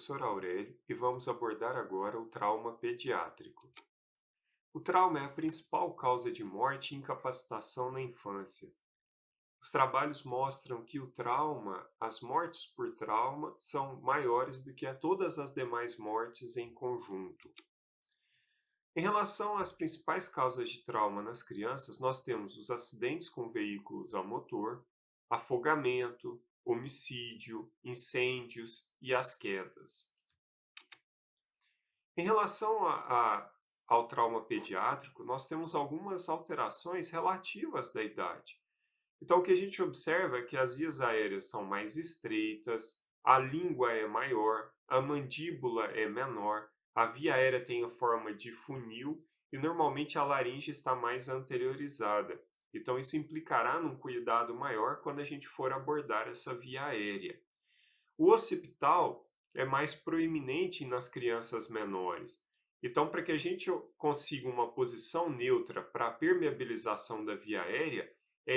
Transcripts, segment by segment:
professor Aurélio e vamos abordar agora o trauma pediátrico. O trauma é a principal causa de morte e incapacitação na infância. Os trabalhos mostram que o trauma, as mortes por trauma, são maiores do que todas as demais mortes em conjunto. Em relação às principais causas de trauma nas crianças, nós temos os acidentes com veículos a motor, afogamento, homicídio, incêndios e as quedas. Em relação ao trauma pediátrico, nós temos algumas alterações relativas da idade. Então, o que a gente observa é que as vias aéreas são mais estreitas, a língua é maior, a mandíbula é menor, a via aérea tem a forma de funil e normalmente a laringe está mais anteriorizada. Então, isso implicará num cuidado maior quando a gente for abordar essa via aérea. O occipital é mais proeminente nas crianças menores. Então, para que a gente consiga uma posição neutra para a permeabilização da via aérea,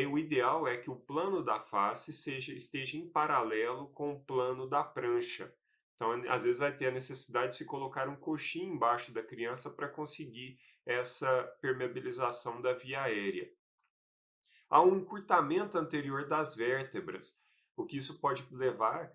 o ideal é que o plano da face esteja em paralelo com o plano da prancha. Então, às vezes vai ter a necessidade de se colocar um coxim embaixo da criança para conseguir essa permeabilização da via aérea. Há um encurtamento anterior das vértebras, o que isso pode levar,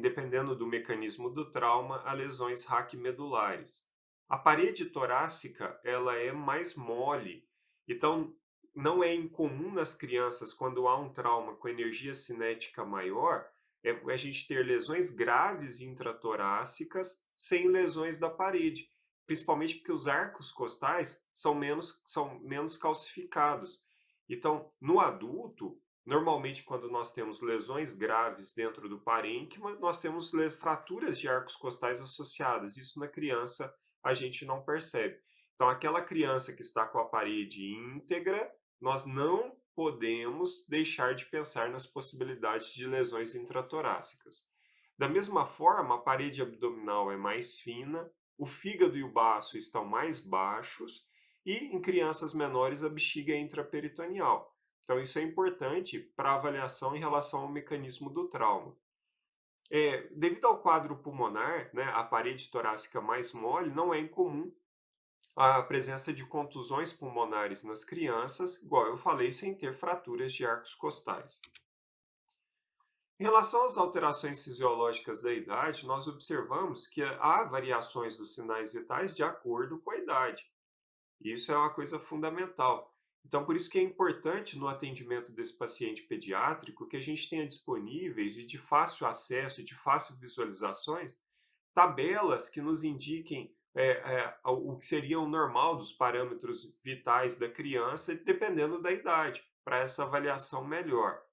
dependendo do mecanismo do trauma, a lesões raquimedulares. A parede torácica ela é mais mole, então não é incomum nas crianças, quando há um trauma com energia cinética maior, a gente ter lesões graves intratorácicas sem lesões da parede, principalmente porque os arcos costais são menos calcificados. Então, no adulto, normalmente quando nós temos lesões graves dentro do parênquima, nós temos fraturas de arcos costais associadas. Isso na criança a gente não percebe. Então, aquela criança que está com a parede íntegra, nós não podemos deixar de pensar nas possibilidades de lesões intratorácicas. Da mesma forma, a parede abdominal é mais fina, o fígado e o baço estão mais baixos e em crianças menores a bexiga é intraperitoneal. Então isso é importante para avaliação em relação ao mecanismo do trauma. Devido ao quadro pulmonar, né, a parede torácica mais mole, não é incomum a presença de contusões pulmonares nas crianças, igual eu falei, sem ter fraturas de arcos costais. Em relação às alterações fisiológicas da idade, nós observamos que há variações dos sinais vitais de acordo com a idade. Isso é uma coisa fundamental. Então, por isso que é importante no atendimento desse paciente pediátrico que a gente tenha disponíveis e de fácil acesso, de fácil visualizações, tabelas que nos indiquem o que seria o normal dos parâmetros vitais da criança, dependendo da idade, para essa avaliação melhor.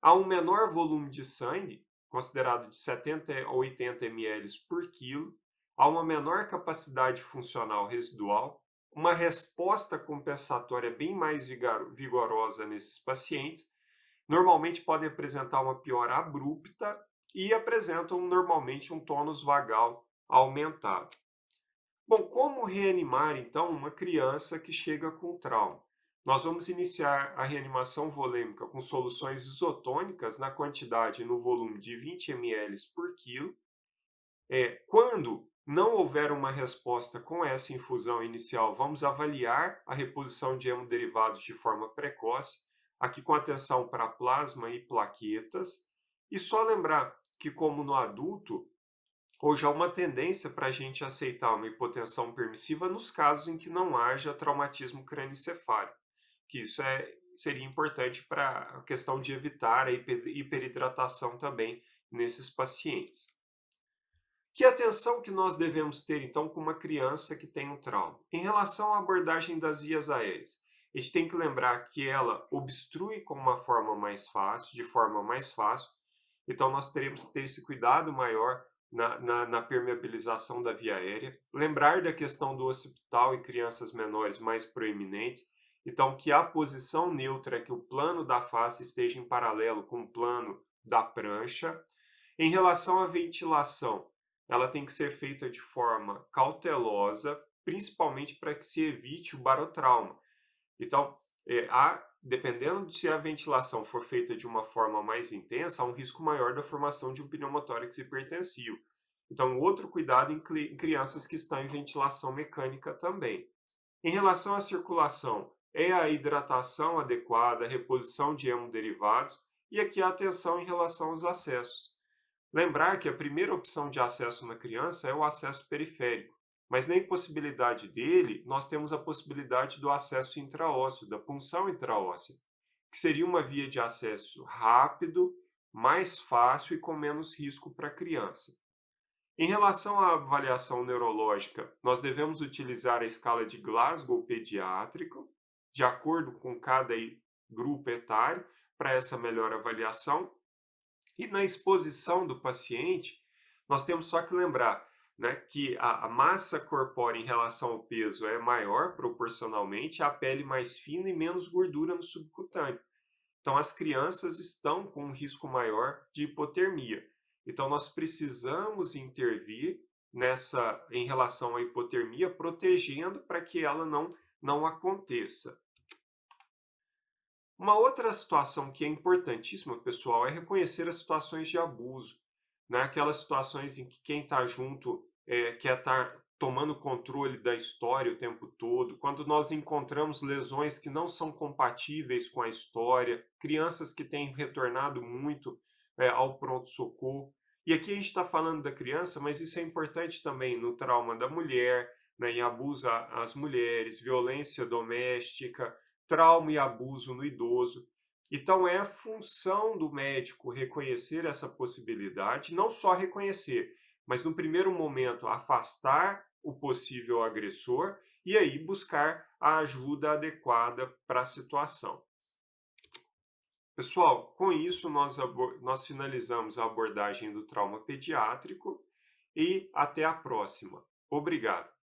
Há um menor volume de sangue, considerado de 70 a 80 ml por quilo, há uma menor capacidade funcional residual, uma resposta compensatória bem mais vigorosa nesses pacientes, normalmente podem apresentar uma piora abrupta e apresentam normalmente um tônus vagal aumentado. Bom, como reanimar então uma criança que chega com trauma? Nós vamos iniciar a reanimação volêmica com soluções isotônicas na quantidade e no volume de 20 ml por quilo. Quando não houver uma resposta com essa infusão inicial, vamos avaliar a reposição de hemoderivados de forma precoce, aqui com atenção para plasma e plaquetas. E só lembrar que, como no adulto, hoje há uma tendência para a gente aceitar uma hipotensão permissiva nos casos em que não haja traumatismo crânioencefálico, que isso seria importante para a questão de evitar a hiperidratação também nesses pacientes. Que atenção que nós devemos ter, então, com uma criança que tem um trauma? Em relação à abordagem das vias aéreas, a gente tem que lembrar que ela obstrui com uma forma mais fácil, de forma mais fácil, então nós teremos que ter esse cuidado maior na permeabilização da via aérea. Lembrar da questão do occipital em crianças menores mais proeminentes, então que a posição neutra é que o plano da face esteja em paralelo com o plano da prancha. Em relação à ventilação, ela tem que ser feita de forma cautelosa, principalmente para que se evite o barotrauma. Então, dependendo de se a ventilação for feita de uma forma mais intensa, há um risco maior da formação de um pneumotórax hipertensivo. Então, outro cuidado em crianças que estão em ventilação mecânica também. Em relação à circulação, é a hidratação adequada, a reposição de hemoderivados e aqui a atenção em relação aos acessos. Lembrar que a primeira opção de acesso na criança é o acesso periférico, mas na impossibilidade dele, nós temos a possibilidade do acesso intraósseo, da punção intraóssea, que seria uma via de acesso rápido, mais fácil e com menos risco para a criança. Em relação à avaliação neurológica, nós devemos utilizar a escala de Glasgow pediátrico, de acordo com cada grupo etário, para essa melhor avaliação. E na exposição do paciente, nós temos só que lembrar, né, que a massa corpórea em relação ao peso é maior proporcionalmente, a pele mais fina e menos gordura no subcutâneo. Então, as crianças estão com um risco maior de hipotermia. Então, nós precisamos intervir em relação à hipotermia, protegendo para que ela não aconteça. Uma outra situação que é importantíssima, pessoal, é reconhecer as situações de abuso, né? Aquelas situações em que quem está junto quer estar tomando controle da história o tempo todo, quando nós encontramos lesões que não são compatíveis com a história, crianças que têm retornado muito ao pronto-socorro. E aqui a gente está falando da criança, mas isso é importante também no trauma da mulher, né, em abuso às mulheres, violência doméstica, trauma e abuso no idoso. Então, é a função do médico reconhecer essa possibilidade, não só reconhecer, mas no primeiro momento afastar o possível agressor e aí buscar a ajuda adequada para a situação. Pessoal, com isso nós finalizamos a abordagem do trauma pediátrico e até a próxima. Obrigado.